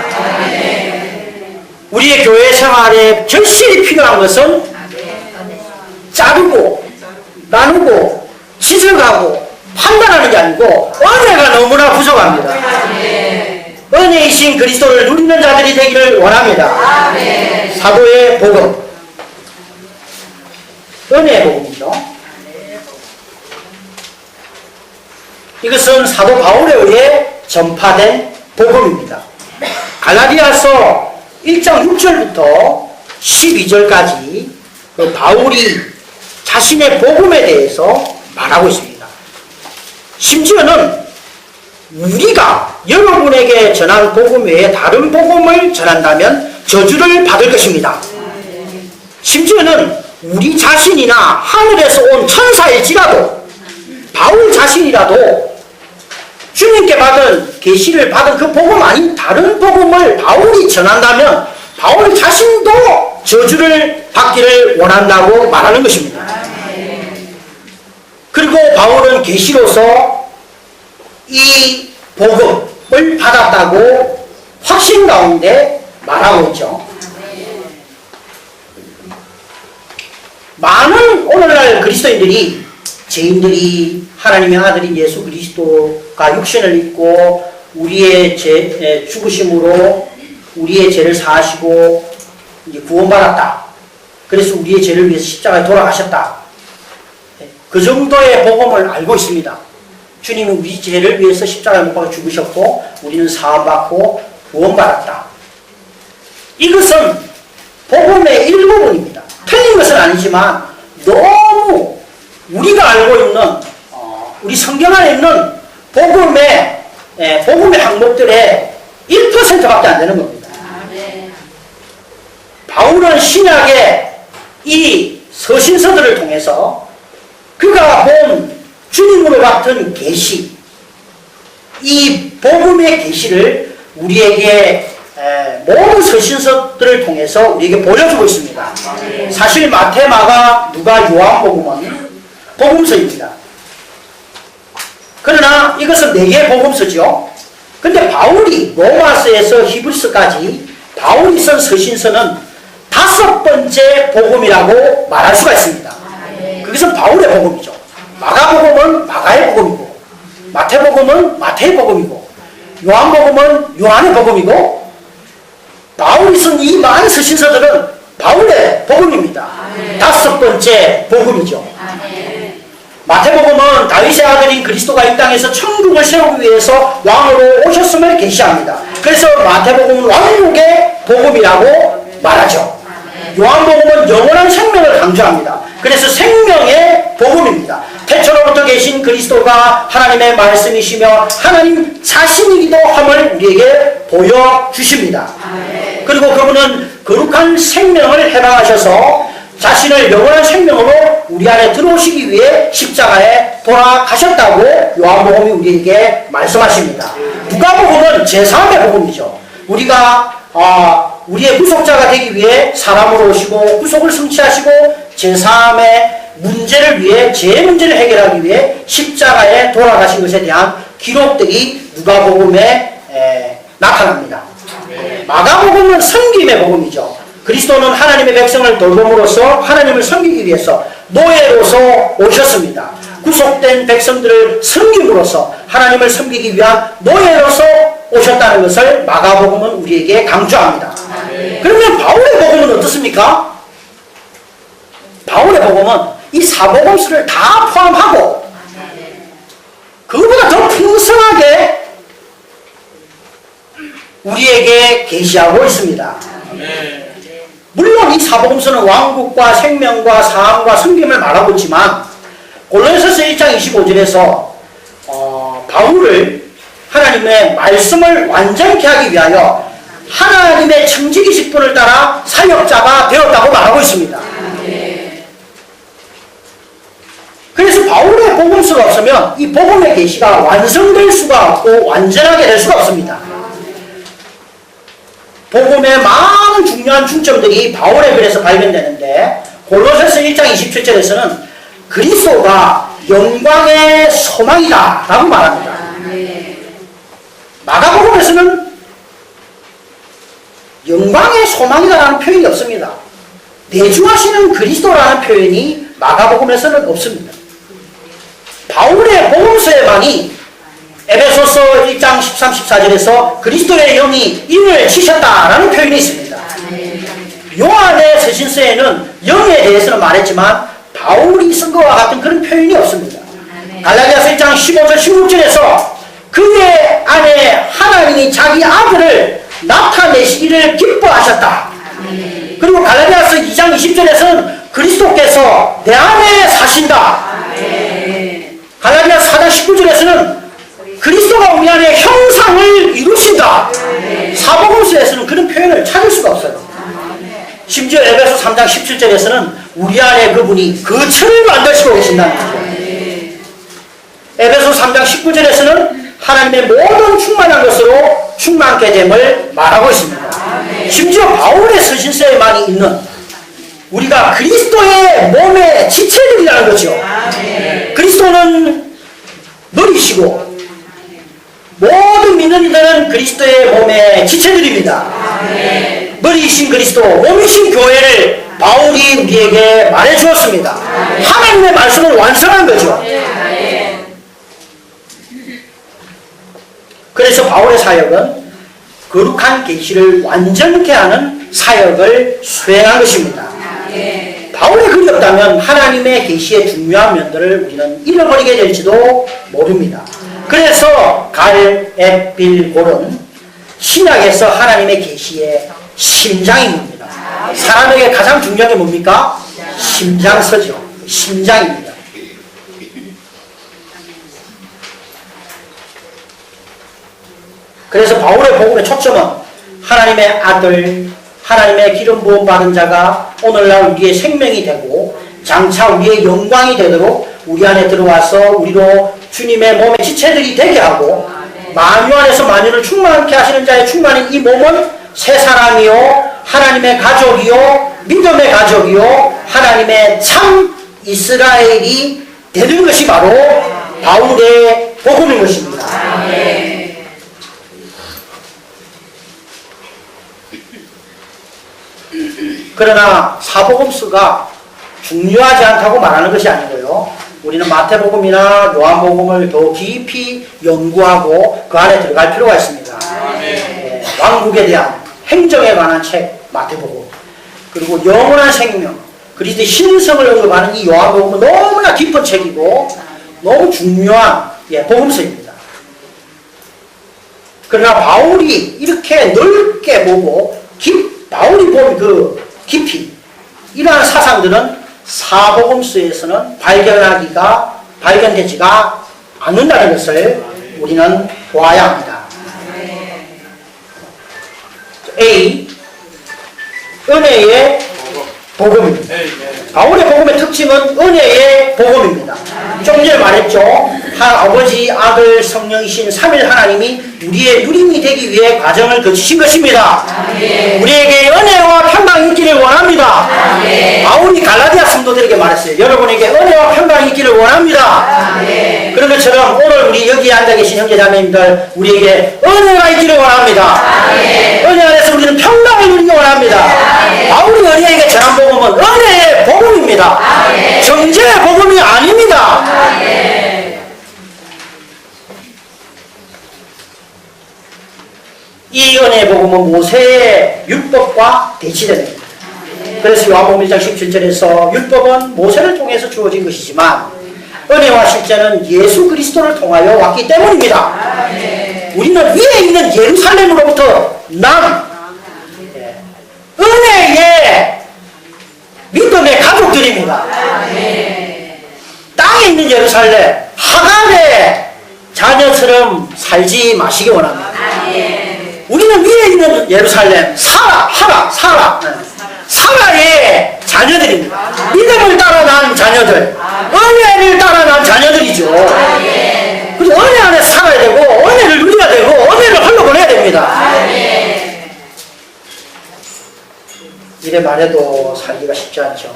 우리의 교회 생활에 절실히 필요한 것은 자르고 나누고 지적하고 판단하는 게 아니고 은혜가 너무나 부족합니다. 은혜이신 그리스도를 누리는 자들이 되기를 원합니다. 사도의 복음, 은혜의 복음이죠. 이것은 사도 바울에 의해 전파된 복음입니다. 갈라디아서 1장 6절부터 12절까지 바울이 자신의 복음에 대해서 말하고 있습니다. 심지어는 우리가 여러분에게 전한 복음 외에 다른 복음을 전한다면 저주를 받을 것입니다. 심지어는 우리 자신이나 하늘에서 온 천사일지라도 바울 자신이라도 주님께 받은 계시를 받은 그 복음 아닌 다른 복음을 바울이 전한다면 바울 자신도 저주를 받기를 원한다고 말하는 것입니다. 그리고 바울은 계시로서 이 복음을 받았다고 확신 가운데 말하고 있죠. 많은 오늘날 그리스도인들이 죄인들이 하나님의 아들인 예수 그리스도가 육신을 입고 우리의 죽으심으로 우리의 죄를 사하시고 이제 구원받았다. 그래서 우리의 죄를 위해서 십자가에 돌아가셨다. 그 정도의 복음을 알고 있습니다. 주님은 우리 죄를 위해서 십자가에 못 박아 죽으셨고 우리는 사함받고 구원받았다. 이것은 복음의 일부분입니다. 틀린 것은 아니지만 너무 우리가 알고 있는 우리 성경 안에 있는 복음의 항목들의 1%밖에 안 되는 겁니다. 바울은 신약의 이 서신서들을 통해서 그가 본 주님으로 같은 계시, 이 복음의 계시를 우리에게 모든 서신서들을 통해서 우리에게 보여주고 있습니다. 사실 마태, 마가, 누가, 요한복음은 복음서입니다. 그러나 이것은 4개의 복음서죠. 근데 바울이 로마서에서 히브리서까지 바울이 쓴 서신서는 5번째 복음이라고 말할 수가 있습니다. 그것은 바울의 복음이죠. 마가복음은 마가의 복음이고, 마태복음은 마태의 복음이고, 요한복음은 요한의 복음이고, 바울이 쓴 이 많은 서신서들은 바울의 복음입니다. 5번째 복음이죠. 마태복음은 다윗의 아들인 그리스도가 이 땅에서 천국을 세우기 위해서 왕으로 오셨음을 계시합니다. 그래서 마태복음은 왕국의 복음이라고 말하죠. 요한복음은 영원한 생명을 강조합니다. 그래서 생명의 복음입니다. 태초로부터 계신 그리스도가 하나님의 말씀이시며 하나님 자신이기도 함을 우리에게 보여주십니다. 그리고 그분은 거룩한 생명을 해방하셔서 자신을 영원한 생명으로 우리 안에 들어오시기 위해 십자가에 돌아가셨다고 요한복음이 우리에게 말씀하십니다. 누가복음은 제3의 복음이죠. 우리가 우리의 구속자가 되기 위해 사람으로 오시고 구속을 성취하시고 제3의 문제를 위해 죄의 문제를 해결하기 위해 십자가에 돌아가신 것에 대한 기록들이 누가복음에 나타납니다. 마가복음은 섬김의 복음이죠. 그리스도는 하나님의 백성을 돌봄으로써 하나님을 섬기기 위해서 노예로서 오셨습니다. 구속된 백성들을 섬김으로써 하나님을 섬기기 위한 노예로서 오셨다는 것을 마가복음은 우리에게 강조합니다. 그러면 바울의 복음은 어떻습니까? 바울의 복음은 이 사복음서를 다 포함하고 그보다 더 풍성하게 우리에게 계시하고 있습니다. 물론 이 사복음서는 왕국과 생명과 사함과 섬김을 말하고 있지만 골로새서 1장 25절에서 바울을 하나님의 말씀을 완전케 하기 위하여 하나님의 청지기 직분을 따라 사역자가 되었다고 말하고 있습니다. 그래서 바울의 복음서가 없으면 이 복음의 계시가 완성될 수가 없고 완전하게 될 수가 없습니다. 복음의 많은 중요한 중점들이 바울의 글에서 발견되는데 골로새서 1장 27절에서는 그리스도가 영광의 소망이다 라고 말합니다. 마가복음에서는 영광의 소망이다라는 표현이 없습니다. 내주하시는 그리스도라는 표현이 마가복음에서는 없습니다. 바울의 복음서에만이 에베소서 1장 13, 14절에서 그리스도의 영이 인을 치셨다라는 표현이 있습니다. 요한의 서신서에는 영에 대해서는 말했지만 바울이 쓴 것과 같은 그런 표현이 없습니다. 갈라디아서 1장 15절 16절에서 그의 안에 하나님이 자기 아들을 나타내시기를 기뻐하셨다. 그리고 갈라디아서 2장 20절에서는 그리스도께서 내 안에 사신다. 갈라디아서 4장 19절에서는 그리스도가 우리 안에 형상을 이루신다. 사복음서에서는 그런 표현을 찾을 수가 없어요. 심지어 에베소 3장 17절에서는 우리 안에 그분이 거처를 만드시고 계신다는 거죠. 에베소 3장 19절에서는 하나님의 모든 충만한 것으로 충만케 됨을 말하고 있습니다. 심지어 바울의 서신서에만 있는 우리가 그리스도의 몸의 지체들이라는 거죠. 그리스도는 머리시고 모든 믿는 이들은 그리스도의 몸의 지체들입니다. 머리이신 그리스도, 몸이신 교회를 바울이 우리에게 말해주었습니다. 하나님의 말씀을 완성한 거죠. 그래서 바울의 사역은 거룩한 계시를 완전케 하는 사역을 수행한 것입니다. 바울의 글이 없다면 하나님의 계시의 중요한 면들을 우리는 잃어버리게 될지도 모릅니다. 그래서 갈, 앱, 빌, 골은 신약에서 하나님의 계시의 심장입니다. 사람에게 가장 중요한 게 뭡니까? 심장서죠. 심장입니다. 그래서 바울의 복음의 초점은 하나님의 아들, 하나님의 기름 부음 받은 자가 오늘날 우리의 생명이 되고 장차 우리의 영광이 되도록 우리 안에 들어와서 우리로 주님의 몸의 지체들이 되게 하고 만유 안에서 만유를 충만케 하시는 자의 충만인 이 몸은 새 사람이요 하나님의 가족이요 믿음의 가족이요 하나님의 참 이스라엘이 되는 것이 바로 바울의 복음인 것입니다. 그러나 사복음서가 중요하지 않다고 말하는 것이 아니고요. 우리는 마태복음이나 요한복음을 더 깊이 연구하고 그 안에 들어갈 필요가 있습니다. 왕국에 대한 행정에 관한 책 마태복음, 그리고 영원한 생명, 그리스도의 신성을 언급하는 이 요한복음은 너무나 깊은 책이고 너무 중요한 복음서입니다. 그러나 바울이 이렇게 넓게 보고 바울이 본 그 깊이 이러한 사상들은 사복음서에서는 발견되지가 않는다는 것을 우리는 보아야 합니다. A. 은혜의 복음입니다. 바울의 복음의 특징은 은혜의 복음입니다. 좀 전에 말했죠. 아버지, 아들, 성령이신 삼일 하나님이 우리의 누림이 되기 위해 과정을 거치신 것입니다. 우리에게 은혜와 평강이 있기를 원합니다. 바울이 갈라디아 성도들에게 말했어요. 여러분에게 은혜와 평강이 있기를 원합니다. 그런 것처럼 오늘 우리 여기 앉아 계신 형제자매님들 우리에게 은혜가 있기를 원합니다. 은혜 안에서 우리는 평강을 누리기 원합니다. 바울이 우리에게 전한 복음은 은혜의 복음입니다. 정죄의 복음이 아닙니다. 이 은혜의 복음은 모세의 율법과 대치됩니다. 그래서 요한복음 1장 17절에서 율법은 모세를 통해서 주어진 것이지만 은혜와 실제는 예수 그리스도를 통하여 왔기 때문입니다. 우리는 위에 있는 예루살렘으로부터 난 은혜의 믿음의 가족들입니다. 땅에 있는 예루살렘, 하갈의 자녀처럼 살지 마시기 원합니다. 우리는 위에 있는 예루살렘, 사라의 자녀들입니다. 믿음을 따라 난 자녀들, 은혜를 따라 난 자녀들이죠. 그래서 은혜 안에 살아야 되고, 은혜를 누려야 되고, 은혜를 흘러보내야 됩니다. 이래 말해도 살기가 쉽지 않죠.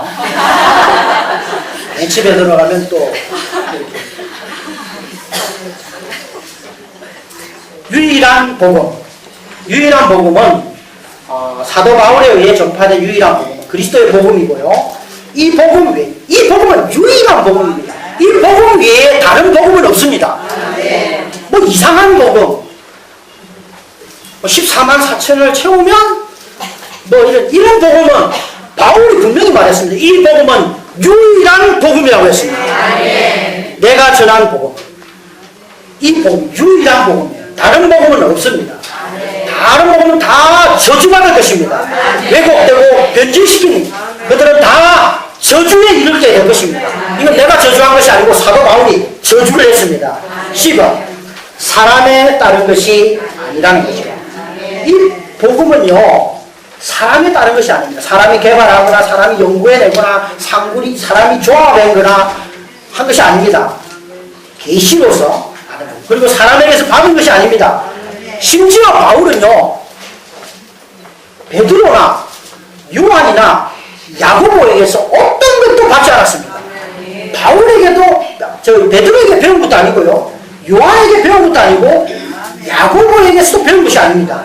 내 집에 들어가면 또 유일한 복음은 사도 바울에 의해 전파된 유일한 복음, 그리스도의 복음이고요. 이 복음은 유일한 복음입니다. 이 복음 외에 다른 복음은 없습니다. 뭐 이상한 복음, 14만 4천을 채우면 뭐 이런 복음은 바울이 분명히 말했습니다. 이 복음은 유일한 복음이라고 했습니다. 내가 전한 복음, 이 복음 유일한 복음이에요. 다른 복음은 없습니다. 다른 복음은 다 저주받을 것입니다. 왜곡되고 변질시키는 그들은 다 저주에 이르게 될 것입니다. 이건 내가 저주한 것이 아니고 사도 바울이 저주를 했습니다. 10번 사람에 따른 것이 아니라는 거죠. 이 복음은요 사람에 따른 것이 아닙니다. 사람이 개발하거나 사람이 연구해내거나 사람이 조합해거나 한 것이 아닙니다. 계시로서 받은 것. 그리고 사람에게서 받은 것이 아닙니다. 심지어 바울은요 베드로나 요한이나 야고보에게서 어떤 것도 받지 않았습니다. 바울에게도 베드로에게 배운 것도 아니고요 요한에게 배운 것도 아니고 야고보에게서도 배운 것이 아닙니다.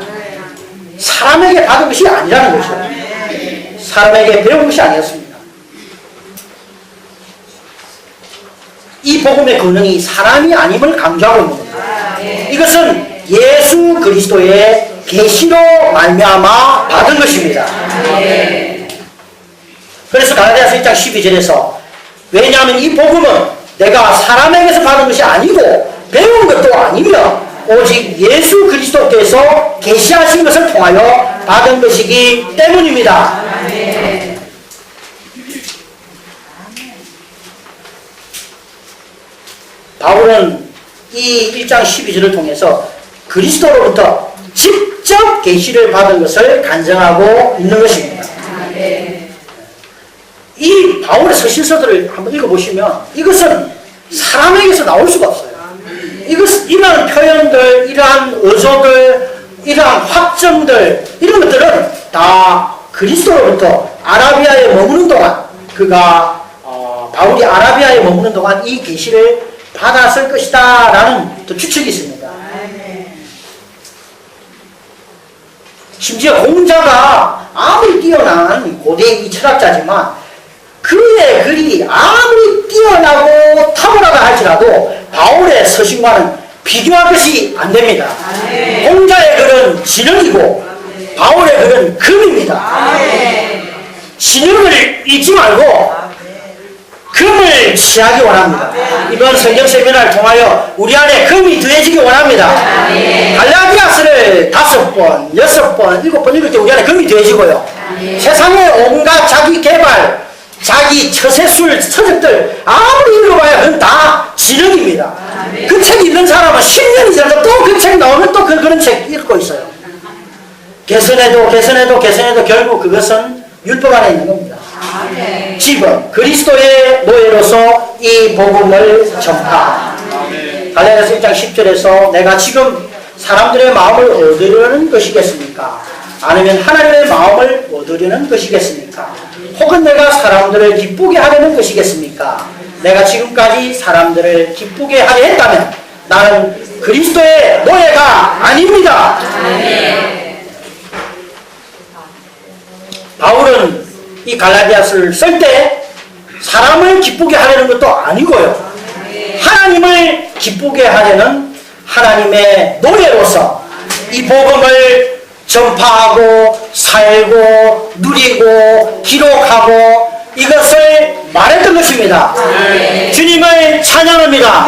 사람에게 받은 것이 아니라는 것이죠. 사람에게 배운 것이 아니었습니다. 이 복음의 근원이 사람이 아님을 강조하고 있는 겁니다. 이것은 예수 그리스도의 계시로 말미암아 받은 것입니다. 그래서 갈라디아서 1장 12절에서 왜냐하면 이 복음은 내가 사람에게서 받은 것이 아니고 배운 것도 아니며 오직 예수 그리스도께서 계시하신 것을 통하여 받은 것이기 때문입니다. 바울은 이 1장 12절을 통해서 그리스도로부터 직접 계시를 받은 것을 간증하고 있는 것입니다. 이 바울의 서신서들을 한번 읽어보시면 이것은 사람에게서 나올 수가 없어요. 이러한 표현들, 이러한 어조들, 이러한 확정들 이런 것들은 다 그리스도로부터 아라비아에 머무는 동안 바울이 아라비아에 머무는 동안 이 계시를 받았을 것이다 라는 또 추측이 있습니다. 심지어 공자가 아무리 뛰어난 고대 이 철학자지만 그의 글이 아무리 뛰어나고 탁월하다 할지라도 바울의 서신과는 비교할 것이 안 됩니다. 공자의 글은 진흙이고 바울의 글은 금입니다. 진흙을 잊지 말고 금을 취하기 원합니다. 이번 성경 세미나를 통하여 우리 안에 금이 더해지기 원합니다. 갈라디아서를 5번, 6번, 7번 읽을 때 우리 안에 금이 더해지고요. 세상의 온갖 자기 개발, 자기 처세술, 서적들 아무리 읽어봐야 그건 다 진흙입니다. 그 책 읽는 사람은 10년이 지나도 또 그 책 나오면 또 그런 책 읽고 있어요. 개선해도 결국 그것은 율법 안에 있는 겁니다. 집은 그리스도의 노예로서 이 복음을 전파. 갈라디아서 1장 10절에서 내가 지금 사람들의 마음을 얻으려는 것이겠습니까? 아니면 하나님의 마음을 얻으려는 것이겠습니까? 혹은 내가 사람들을 기쁘게 하려는 것이겠습니까? 내가 지금까지 사람들을 기쁘게 하려 했다면 나는 그리스도의 노예가 아닙니다. 바울은 이 갈라디아서를 쓸 때 사람을 기쁘게 하려는 것도 아니고요. 하나님을 기쁘게 하려는 하나님의 노예로서 이 복음을 전파하고 살고 누리고 기록하고 이것을 말했던 것입니다. 주님을 찬양합니다.